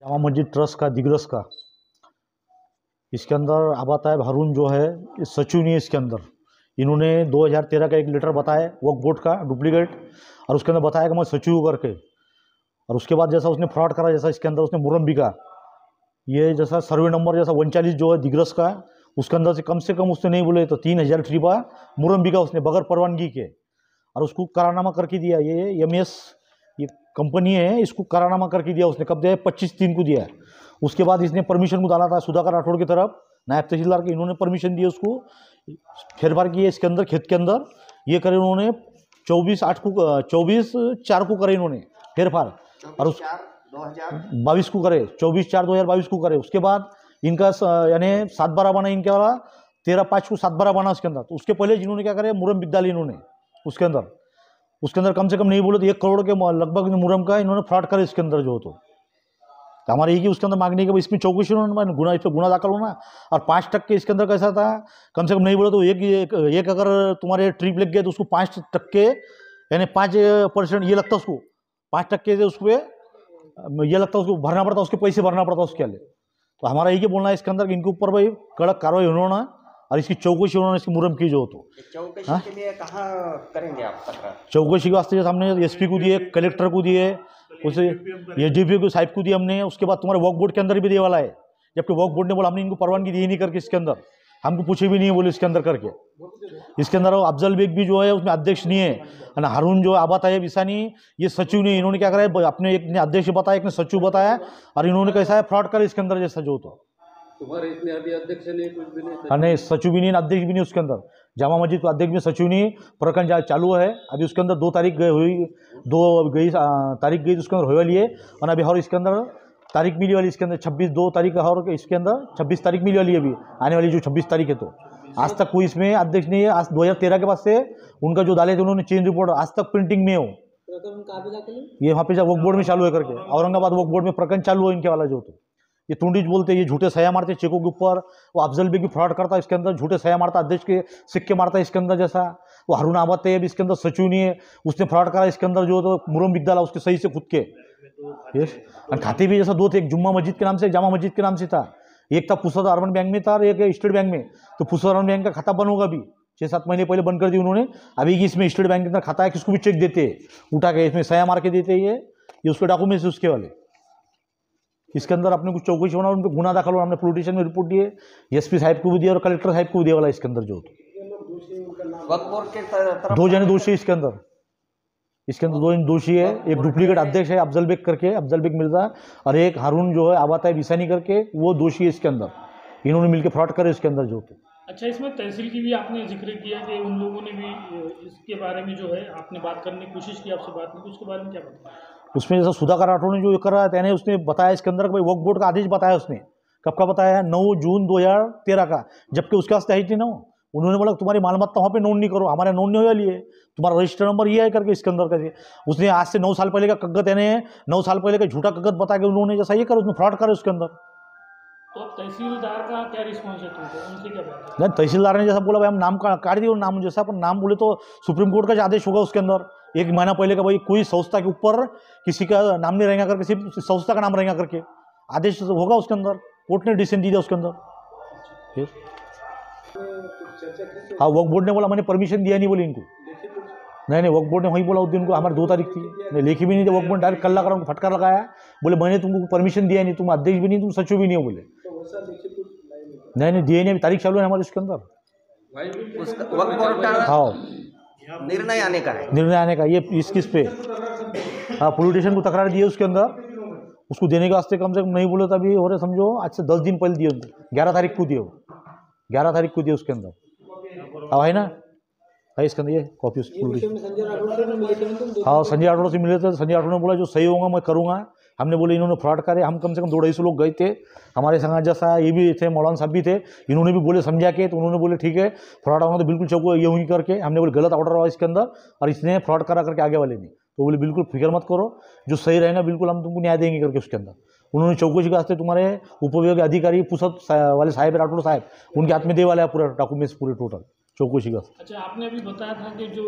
Jama Masjid trust का दिग्रस का, इसके अंदर आबा तायब हारून जो है सचिव नहीं है इसके अंदर। इन्होंने 2013 का एक लेटर बताया वक्फ बोर्ड का डुप्लीकेट, और उसके अंदर बताया कि मैं सचिव करके, और उसके बाद जैसा उसने फ्रॉड करा, जैसा इसके अंदर उसने मुरम बिका, ये जैसा सर्वे नंबर जैसा 39 जो है दिग्रस का, उसके अंदर से कम उसने नहीं बोले तो 3000 ट्रिपा मुरम बिका उसने बगैर परवानगी के, और उसको करारनामा करके दिया। ये MS ये कंपनी है, इसको करारनामा करके दिया उसने। कब दिया? 25/3 को दिया। उसके बाद इसने परमिशन को डाला था सुधाकर राठौड़ की तरफ, नायब तहसीलदार के, इन्होंने परमिशन दी उसको, फेरफार किए इसके अंदर खेत के अंदर। ये करे उन्होंने 24/4 को करे इन्होंने फेरफार, और उस 22 को करे, 24/4/2022 को करे। उसके बाद इनका यानी 7/12 बना इनके वाला, 13/5 को 7/12 बना उसके अंदर। तो उसके पहले जिन्होंने क्या करे मुरम बिक डाली इन्होंने उसके अंदर कम से कम नहीं बोले तो 1 करोड़ के लगभग मुरम का इन्होंने फ्रॉड करे इसके अंदर जो तो हमारे यही कि उसके अंदर मांगने के इसमें चौकसी उन्होंने गुना, इस पर गुना दाखिल होना। और 5% इसके अंदर कैसा था, कम से कम नहीं बोले तो एक अगर तुम्हारे ट्रिप लग गए तो उसको 5% यानी 5% ये लगता उसको, 5% से उस पर ये लगता उसको भरना पड़ता, उसके पैसे भरना पड़ता उसके लिए। तो हमारा यही बोलना है इसके अंदर कि इनके ऊपर भाई कड़क कार्रवाई होना, और इसकी चौकसी उन्होंने इसकी मुरम की जो तो चौकसी के लिए कहाँ करेंगे आप तकरार? चौकसी के वास्ते जैसे हमने SP को दिए, कलेक्टर को दिए, उसे ये DPO को साहिब को दिए हमने। उसके बाद तुम्हारे वक्फ बोर्ड के अंदर भी दिए वाला है, जबकि वक्फ बोर्ड ने बोला हमने इनको परवानगी दी नहीं करके, इसके अंदर हमको पूछे भी नहीं बोले इसके अंदर करके। इसके अंदर अफजल बेग भी जो है उसमें अध्यक्ष नहीं है, ना हारून जो आबा तायब ईसानी ये सचिव नहीं। इन्होंने क्या करा है, अपने एक ने अध्यक्ष बताया, एक ने सचिव बताया, और इन्होंने कैसा है फ्रॉड कर इसके अंदर जैसा जो तो तुम्हारे इसमें अभी अध्यक्ष नहीं, कुछ भी नहीं, नहीं सचिव भी नहीं, अध्यक्ष भी नहीं उसके अंदर। जामा मस्जिद का अध्यक्ष भी सचिव नहीं, प्रकरण चालू है अभी उसके अंदर। 2 तारीख तारीख गई उसके अंदर होने वाली है, और अभी और इसके अंदर तारीख मिली वाली इसके अंदर 2 तारीख और इसके अंदर 26 तारीख मिली वाली है अभी आने वाली जो 26 तारीख है। तो आज तक कोई इसमें अध्यक्ष नहीं है। आज 2013 के बाद से उनका जो डाले थे उन्होंने चेंज रिपोर्ट आज तक प्रिंटिंग में हो, ये वहाँ पे जब वक्फ बोर्ड में चालू है करके, औरंगाबाद वक्फ बोर्ड में प्रकरण चालू है इनके वाला जो। तो ये टूंडीज बोलते हैं, ये झूठे सया मारते चेकों के ऊपर। वो अफजल बेग भी फ्रॉड करता है इसके अंदर, झूठे सया मारता, अध्यक्ष के सिक्के मारता है इसके अंदर जैसा। वो हारून आबा तायब इसके अंदर सचिव नहीं है, उसने फ्रॉड करा इसके अंदर जो तो मुरम बिक डाला उसके सही से खुद के। और खाते भी जैसा 2 थे, एक जुम्मा मस्जिद के नाम से, एक जामा मस्जिद के नाम से था। एक था पुसद अर्बन बैंक में था और एक स्टेट बैंक में। तो पुसद अर्बन बैंक का खाता बंद होगा अभी, 6-7 महीने पहले बंद कर दी उन्होंने। अभी इसमें स्टेट बैंक के अंदर खाता है, किसको भी चेक देते उठा के, इसमें सया मार के देते ये उसके डॉक्यूमेंट्स उसके वाले। इसके अंदर अपने कुछ चौकसी होना, उन पर गुना दाखिल होना। हमने पुलिस स्टेशन में रिपोर्ट दी है, SP साहब को भी दिया और कलेक्टर साहब को भी दिया वाला इसके अंदर जो। वक्फ बोर्ड के तरफ 2 जने दोषी इसके अंदर 2 जने दोषी है। एक डुप्लीकेट अध्यक्ष है अफजल बेग करके, अफजल बेग मिर्जा, और एक हारून जो है आबा तायब ईसानी करके, वो दोषी है इसके अंदर। इन्होंने मिलकर फ्रॉड करे इसके अंदर जो। अच्छा, इसमें तहसील की भी आपने जिक्र किया कि उन लोगों ने भी इसके बारे में जो है आपने बात करने की कोशिश की, आपसे बात नहीं, उसके बारे में क्या बताया? उसमें जैसा सुधाकर राठौड़ ने जो कर रहा है, उसने बताया इसके अंदर भाई वक्फ बोर्ड का आदेश बताया उसने। कब का बताया? 9 जून 2013 का, जबकि उसके वास्ते है ही ना। उन्होंने बोला तुम्हारी मालमत्ता वहाँ पे नोट नहीं करो, हमारे नोट नहीं हो वाली है, तुम्हारा रजिस्टर नंबर ये है करके इसके अंदर कैसे। उसने आज से 9 साल पहले का कगत यानी 9 साल पहले का झूठा कगत बता के उन्होंने जैसा ये करो, उसमें फ्रॉड करे उसके अंदर। तो तहसीलदार का क्या रिस्पॉन्स है तुमको, उनसे क्या बात है? नहीं, तहसीलदार ने जैसा बोला भाई हम नाम काट दिए, नाम जैसा पर नाम बोले तो सुप्रीम कोर्ट का जो आदेश होगा उसके अंदर 1 महीना पहले का, भाई कोई संस्था के ऊपर किसी का नाम नहीं रहेगा करके, सिर्फ संस्था का नाम रहेगा करके आदेश होगा उसके अंदर। कोर्ट ने डिसीजन दिया उसके अंदर। हाँ, वक्फ बोर्ड ने बोला मैंने परमिशन दिया नहीं बोले इनको। नहीं, वक्फ बोर्ड ने वही बोला उस दिन को, हमारे 2 तारीख थी, नहीं लिखी भी नहीं थी। वक्फ बोर्ड डायरेक्ट कल्ला करा, उनको फटकार लगाया, बोले मैंने तुमको परमिशन दिया नहीं, तुम अध्यक्ष भी नहीं, तुम सचिव भी नहीं हो बोले। नहीं दिए नहीं, अभी तारीख चालू है हमारे उसके अंदर। वक्फ बोर्ड का हाँ, निर्णय आने का है, निर्णय आने का। ये किस पे? हाँ, पुलिस स्टेशन को तकरार दी है उसके अंदर, उसको देने के वास्ते कम से कम नहीं बोले तभी हो रहे समझो, आज से 10 दिन पहले दिए उनको, 11 तारीख को दिए, 11 तारीख को दिए उसके अंदर। अब है ना, है इसके अंदर ये कॉपी उसकी। हाँ, संजय राठौड़ से मिले थे। संजय राठौड़ ने बोला जो सही होगा मैं करूँगा। हमने बोले इन्होंने फ्रॉड करे, हम कम से कम 250 लोग गए थे हमारे संग, जैसा ये भी थे, मौलाना साहब भी थे, इन्होंने भी बोले समझा के, तो उन्होंने बोले ठीक है फ्रॉड होगा तो बिल्कुल चौको ये हुई करके। हमने बोले गलत ऑर्डर हुआ इसके अंदर और इसने फ्रॉड करा करके आगे वाले ने, तो बोले बिल्कुल फिक्र मत करो, जो सही रहेगा बिल्कुल हम तुमको न्याय देंगे करके उसके अंदर। उन्होंने चौकसी के वास्ते तुम्हारे उपविभागीय अधिकारी पुसद वाले साहब राठौड़ साहब, उनके हाथ में दे वाला है पूरा डॉक्यूमेंट्स पूरे टोटल चौकशी का। अच्छा, आपने अभी बताया था कि जो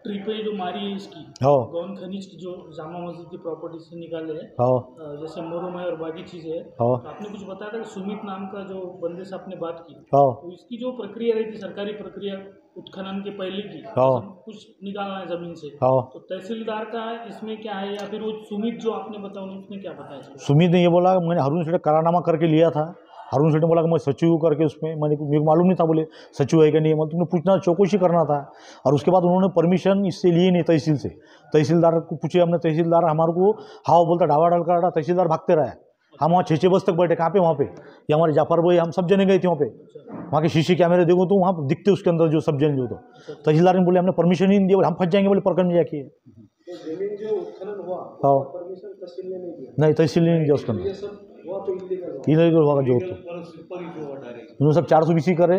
ट्रिपें जो मारी है इसकी हाँ गौन खनिज की जो जामा मस्जिद की प्रॉपर्टी से निकाले हैं, हाँ जैसे मोरम है और बाकी चीज़ें है, हाँ तो आपने कुछ बताया था कि सुमित नाम का जो बंदे से आपने बात की, हाँ तो इसकी जो प्रक्रिया रही थी सरकारी प्रक्रिया उत्खनन के पहले की, हाँ कुछ निकालना है ज़मीन से, हाँ। तो तहसीलदार का इसमें क्या है, या फिर वो सुमित जो आपने बताया उसने क्या बताया इसको? सुमित ने ये बोला मैंने हारून सेठ करारनामा करके लिया था। हारून सेठ ने बोला कि मैं सचिव हूँ करके उसमें मेरे को मालूम नहीं था, बोले सचिव है कि नहीं, मतलब तुमने पूछना चौकसी करना था। और उसके बाद उन्होंने परमिशन इससे लिए नहीं तहसील से। तहसीलदार को पूछे हमने, तहसीलदार हमारे को हाँ बोलता डावा डाल कर, तहसीलदार भागते रहा। हम वहाँ 6 बजे तक बैठे, कहाँ पे, वहाँ पे ये हमारे जाफर भाई हम सब जने गए थे वहाँ पे। वहाँ के शीशे कैमरे देखो तो वहाँ दिखते उसके अंदर जो सब जन जो, तो तहसीलदार ने बोले हमने परमिशन ही नहीं दिया, बोले हम फंस जाएंगे, बोले प्रकरण में जाके। जमीन जो उत्खनन हुआ हाँ परमिशन तहसील ने नहीं दिया, नहीं तहसील ने नहीं दिया उसके अंदर, ये सब हुआ तो इलीगल हुआ। इलीगल होगा जो, तो उन्होंने सब 420 करे।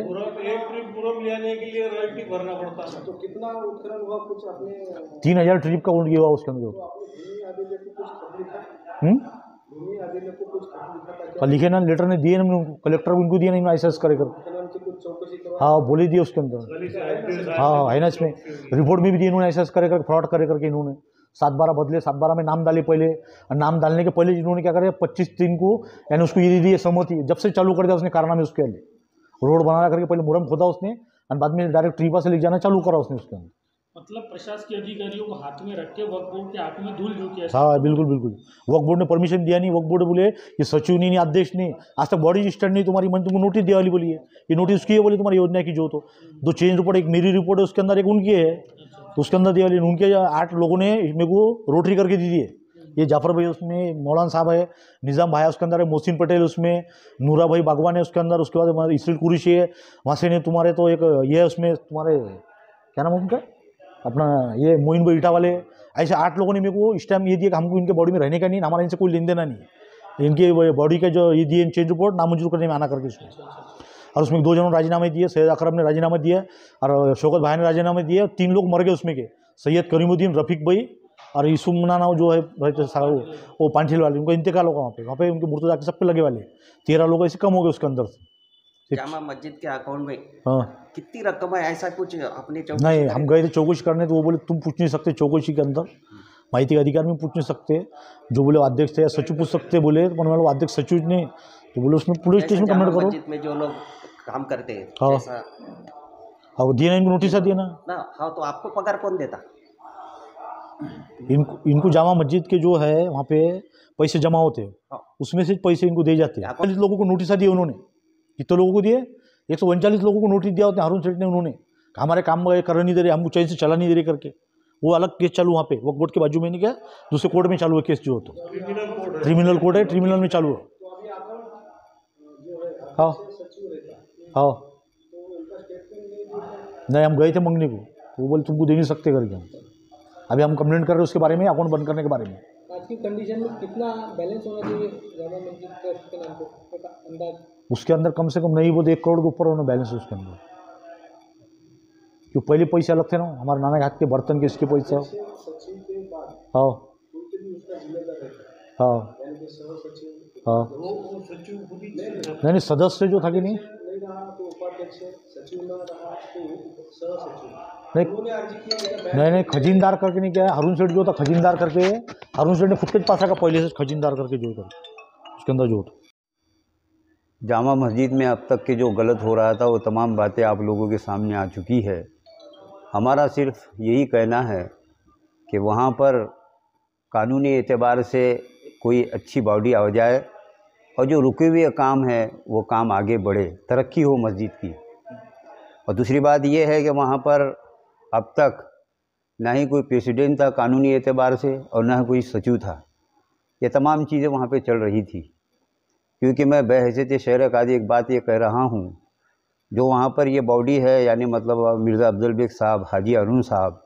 तो कितना उत्खनन हुआ कुछ आपने 3000 ट्रिप का ये हुआ उसके अंदर जो। भूमि अभिलेख को कुछ खत लिखा, भूमि अभिलेख को कुछ खत लिखा था क्या? और लिखे ना, लेटर ने दिए ना कलेक्टर को, उनको दिया नहीं ISS करे कर। उत्खनन की कुछ चौकसी करवा, हाँ बोले दिए उसके अंदर, हाँ है ना, इसमें रिपोर्ट में भी दिए इन्होंने ISS करे कर, फ्रॉड करे करके इन्होंने 7/12 बदले, 7/12 में नाम डाले पहले, और नाम डालने के पहले इन्होंने क्या करे 25 दिन को यानी उसको ये दिए सहमति, जब से चालू कर दिया उसने कारनामे उसके लिए, रोड बना करके पहले मुरम खोदा उसने और बाद में डायरेक्ट ट्रीपा से ले जाना चालू करा उसने उसके अंदर। मतलब प्रशासकीय अधिकारियों को हाथ में रख के वक्फ बोर्ड के हाथ में धूल झोंकी ऐसा? हाँ बिल्कुल बिल्कुल। वक्फ बोर्ड ने परमिशन दिया नहीं, वक्फ बोर्ड बोले ये सचिव नहीं अध्यक्ष नहीं, आज तक बॉडी रजिस्टर्ड नहीं तुम्हारी, मैंने तुमको नोटिस दिया वाली बोली है, ये नोटिस उसकी है बोली तुम्हारी योजना की जो, तो 2 चेंज रिपोर्ट, एक मेरी रिपोर्ट है उसके अंदर, एक उनकी है, तो उसके अंदर दिया वाली उनके 8 लोगों ने मेरे को रोटरी करके दी है। ये जाफर भाई उसमें, मौलाना साहब है, निज़ाम भाई उसके अंदर है, मोहसिन पटेल उसमें, नूरा भाई बागवान है उसके अंदर, उसके बाद इसराइल कुरैशी है वहाँ से, ने तुम्हारे तो एक ये है उसमें तुम्हारे क्या नाम है उनका अपना, ये मोइन भाई ईटा वाले, ऐसे 8 लोगों ने मेरे को इस टाइम ये दिया कि हमको इनके बॉडी में रहने का नहीं, हमारा इनसे कोई लेन देना नहीं, इनके बॉडी का जो ये दिए चेंज रिपोर्ट नामंजूर करने में आना करके उसमें। और उसमें 2 जनों राजीनामे दिए, सैयद अकरम ने राजीनामा दिया और शौकत भाई ने राजीनामा दिया, 3 लोग मर गए उसमें के, सैयद करीमुद्दीन, रफीक भाई और यूसुफ नाम जो है वो पांठिल वाले, उनका इंतकाल होगा वहाँ पे उनके मुर्तजा के सब पे लगे वाले 13 लोग ऐसे कम हो गए उसके अंदर से। जामा मस्जिद के अकाउंट में हाँ कितनी रकम है, ऐसा कुछ अपने चौकसी नहीं, करें? हम गए थे चौकसी करने, तो वो बोले तुम पूछ नहीं सकते चौकसी के अंदर, माहिती के अधिकार में पूछ नहीं सकते, जो बोले अध्यक्ष थे या सचिव पूछ सकते बोले, तो मैंने अध्यक्ष सचिव ने, तो बोले उसमें पुलिस जैसे स्टेशन जामा कंप्लेंट करो। मस्जिद में जो लोग काम करते हैं हाँ। जैसा हाँ दिए ना, इनको नोटिस दिया ना, हाँ, तो आपको पगार कौन देता? इनको जामा मस्जिद के जो है वहाँ पे पैसे जमा होते हैं, हाँ। उसमें से पैसे इनको दे जाते हैं। 40 लोगों को नोटिस दिए उन्होंने, कितने लोगों को दिए, 139 लोगों को नोटिस दिया होते हैं हारून सेठ ने, उन्होंने हमारे काम करने नहीं दे रहे, हमको चैन से चला नहीं दे रहे करके, वो अलग केस चालू वहाँ पे वक्फ बोर्ड के बाजू में नहीं, क्या दूसरे कोर्ट में चालू है केस जो, तो क्रिमिनल कोर्ट है, ट्रिब्यूनल में चालू है। हाँ हाँ नहीं, हम गए थे मंगने को, वो बोले तुमको दे नहीं सकते करके, अभी हम कंप्लेंट कर रहे हैं उसके बारे में, अकाउंट बंद करने के बारे में। आज की कंडीशन में कितना बैलेंस होना चाहिए जामा मस्जिद ट्रस्ट के नाम पे, एक अंदाज? उसके अंदर कम से कम नहीं वो 1 करोड़ के ऊपर होना बैलेंस है उसके अंदर, क्यों पहले पैसे अलग थे ना, हमारे नाना के हाथ के बर्तन के इसके पैसे। सचिव के बाद हाँ उनके भी उसका जिम्मेदार रहता है, हाँ यानी कि सह सचिव, हाँ वो सचिव खुद ही नहीं सदस्य जो था कि नहीं रहा तो उपाध्यक्ष, सचिव न रहा तो सह सचिव, नहीं उन्होंने अर्जी किया नहीं खजीनदार करके नहीं, क्या है हारून सेठ जो था खजीनदार करके, हारून सेठ ने खुद के पास का पहले से खजीनदार करके जो था उसके अंदर जो था। जामा मस्जिद में अब तक के जो गलत हो रहा था वो तमाम बातें आप लोगों के सामने आ चुकी है। हमारा सिर्फ यही कहना है कि वहाँ पर कानूनी एतबार से कोई अच्छी बॉडी आ जाए और जो रुके हुए काम है वो काम आगे बढ़े, तरक्की हो मस्जिद की। और दूसरी बात ये है कि वहाँ पर अब तक ना ही कोई प्रेसिडेंट था कानूनी एतबार से और ना कोई सचिव था, ये तमाम चीज़ें वहाँ पे चल रही थी। क्योंकि मैं बहैसियत शहर काज़ी एक बात ये कह रहा हूँ, जो वहाँ पर ये बॉडी है यानी मतलब मिर्ज़ा अफजल बेग साहब, हाजी अरुण साहब,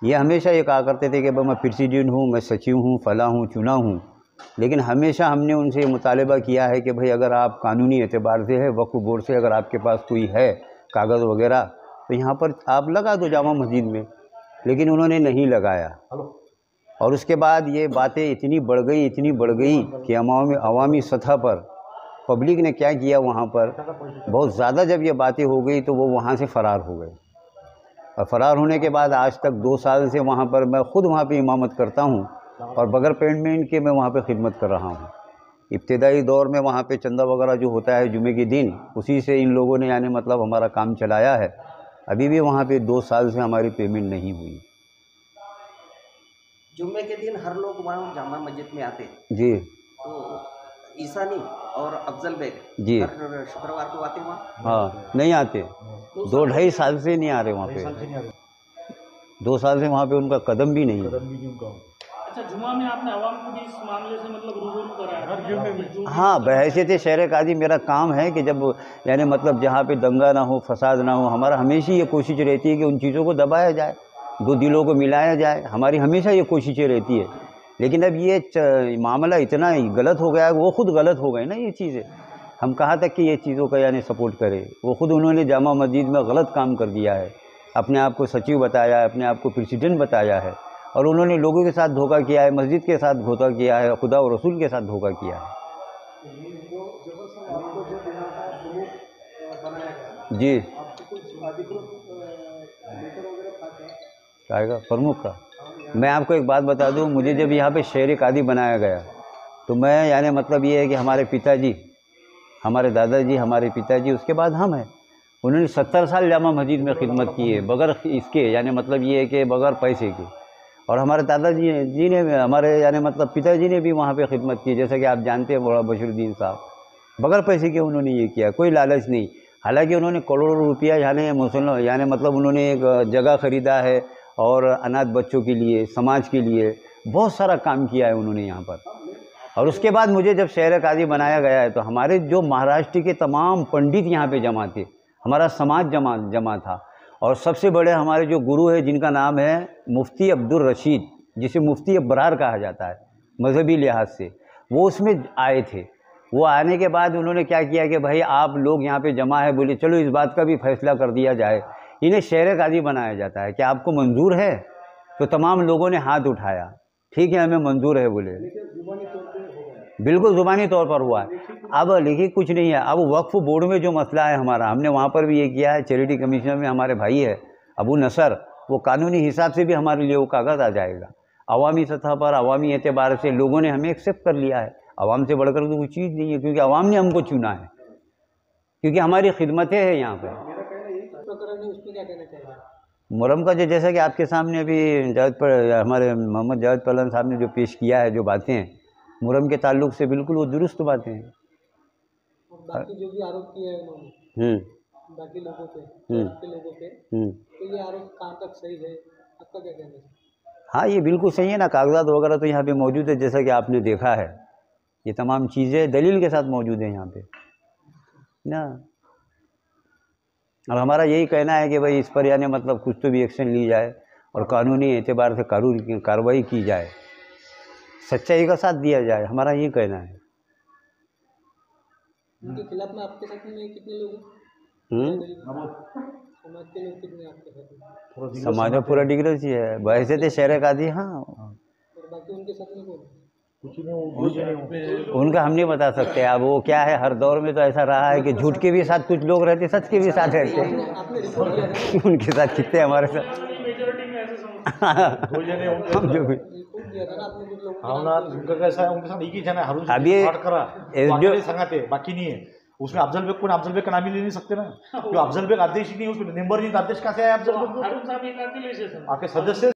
ये हमेशा ये कहा करते थे कि भाई मैं प्रेसिडेंट हूँ, मैं सचिव हूँ, फला हूँ, चुना हूँ। लेकिन हमेशा हमने उनसे ये मुतालबा किया है कि भाई अगर आप कानूनी एतबार से है, वक्फ बोर्ड से अगर आपके पास कोई है कागज़ वगैरह तो यहाँ पर आप लगा दो जामा मस्जिद में, लेकिन उन्होंने नहीं लगाया। और उसके बाद ये बातें इतनी बढ़ गई कि अवामी सतह पर पब्लिक ने क्या किया वहाँ पर, बहुत ज़्यादा जब ये बातें हो गई तो वो वहाँ से फ़रार हो गए। और फ़रार होने के बाद आज तक 2 साल से वहाँ पर मैं ख़ुद वहाँ पे इमामत करता हूँ और बगैर पेमेंट के मैं वहाँ पे खिदमत कर रहा हूँ। इब्तिदाई दौर में वहाँ पे चंदा वगैरह जो होता है जुमे के दिन, उसी से इन लोगों ने यानी मतलब हमारा काम चलाया है। अभी भी वहाँ पे 2 साल से हमारी पेमेंट नहीं हुई। जुम्मे के दिन हर लोग वहाँ जामा मस्जिद में आते हैं, जी तो ईसानी और अफजल बेग जी हर शुक्रवार को आते वहाँ। हाँ, नहीं आते, 2-2.5 साल से नहीं आ रहे वहाँ पे, 2 साल से वहाँ पे उनका कदम भी नहीं है। अच्छा, जुमा में आपने आवाम को भी इस मामले से मतलब रूबरू कराया हर जुम्मे में? हाँ, बहैसियत शहर काजी मेरा काम है कि जब यानी मतलब जहाँ पे दंगा ना हो, फसाद ना हो, हमारा हमेशा ये कोशिश रहती है कि उन चीज़ों को दबाया जाए, 2 दिलों को मिलाया जाए, हमारी हमेशा ये कोशिशें रहती है। लेकिन अब ये मामला इतना गलत हो गया है, वो खुद गलत हो गए ना ये चीज़ें। हम कहाँ तक कि ये चीज़ों का यानी सपोर्ट करें, वो खुद उन्होंने जामा मस्जिद में गलत काम कर दिया है, अपने आप को सचिव बताया है, अपने आप को प्रेसिडेंट बताया है, और उन्होंने लोगों के साथ धोखा किया है, मस्जिद के साथ धोखा किया है, खुदा और रसूल के साथ धोखा किया है। जी, आएगा प्रमुख का। मैं आपको एक बात बता दूं, मुझे जब यहाँ पे शहर कादी बनाया गया तो मैं यानी मतलब ये है कि हमारे पिताजी, हमारे दादाजी, हमारे पिताजी, उसके बाद हम हैं, उन्होंने 70 साल जामा मस्जिद में खिदमत की है बगैर इसके, यानी मतलब ये है कि बगैर पैसे के। और हमारे दादाजी ने, हमारे यानी मतलब पिताजी ने भी वहाँ पे खिदमत की, जैसा कि आप जानते हैं मौलाना बशीरुद्दीन साहब, बगैर पैसे के उन्होंने ये किया, कोई लालच नहीं। हालांकि उन्होंने करोड़ों रुपया यानी मतलब उन्होंने एक जगह ख़रीदा है और अनाथ बच्चों के लिए, समाज के लिए बहुत सारा काम किया है उन्होंने यहाँ पर। और उसके बाद मुझे जब शहर काजी बनाया गया है तो हमारे जो महाराष्ट्र के तमाम पंडित यहाँ पे जमा थे, हमारा समाज जमा था, और सबसे बड़े हमारे जो गुरु है जिनका नाम है मुफ्ती अब्दुल रशीद, जिसे मुफ्ती अब्रार कहा जाता है मजहबी लिहाज से, वो उसमें आए थे। वो आने के बाद उन्होंने क्या किया कि भाई आप लोग यहाँ पे जमा है, बोले चलो इस बात का भी फैसला कर दिया जाए, इन्हें शहर काजी बनाया जाता है, क्या आपको मंजूर है? तो तमाम लोगों ने हाथ उठाया, ठीक है हमें मंजूर है बोले, बिल्कुल ज़ुबानी तौर पर हुआ है। अब देखिए कुछ नहीं है, अब वक्फ बोर्ड में जो मसला है हमारा, हमने वहाँ पर भी ये किया है, चैरिटी कमिश्नर में हमारे भाई है अबू नसर, वो कानूनी हिसाब से भी हमारे लिए वो कागज़ आ जाएगा। अवामी सतह पर, अवामी एतबार से लोगों ने हमें एक्सेप्ट कर लिया है, अवाम से बढ़कर तो कोई चीज़ नहीं है, क्योंकि अवाम ने हमको चुना है, क्योंकि हमारी खिदमतें हैं यहाँ पर। मुहर्रम का जो, जैसा कि आपके सामने अभी हमारे मोहम्मद जावेद पहलवान साहब ने जो पेश किया है, जो बातें हैं मुहर्रम के ताल्लुक से, बिल्कुल वो दुरुस्त बातें हैं। बाकी जो भी आरोप किए हैं उन्होंने बाकी लोगों पे, तो ये आरोप कहाँ तक सही है, आपका क्या कहना है? हाँ, ये बिल्कुल सही है ना, कागजात वगैरह तो यहाँ पे मौजूद है, जैसा कि आपने देखा है, ये तमाम चीज़ें दलील के साथ मौजूद हैं यहाँ पे ना। और हमारा यही कहना है कि भाई इस पर यानी मतलब कुछ तो भी एक्शन ली जाए और कानूनी एतबार से कार्रवाई की जाए, सच्चाई का साथ दिया जाए, हमारा यही कहना है। उनके खिलाफ में आपके साथ में कितने लोग हैं? समाज के लोग कितने आपके साथ में? समाज में पूरा डिग्री ही है, वैसे थे शहर काजी। हाँ, और बाकी उनके साथ में कौन? उनका हम नहीं बता सकते। अब वो क्या है, हर दौर में तो ऐसा रहा है कि झूठ के भी साथ कुछ लोग रहते, सच के भी साथ रहते हैं। उनके साथ कितने हमारे साथ हम जो भी उनका कैसा है, उनके साथ एक ही जन है, हारून अब ये जो संगाते बाकी नहीं है उसमें। अफजल बेग को अफजल बेग का नाम ही ले नहीं सकते ना, जो अफजल बेग अध्यक्ष ही नहीं, उसमें मेंबर नहीं, अध्यक्ष कैसे है अफजल बेग? हारून साहब एक आदमी ले सकते हैं। आपके सदस्य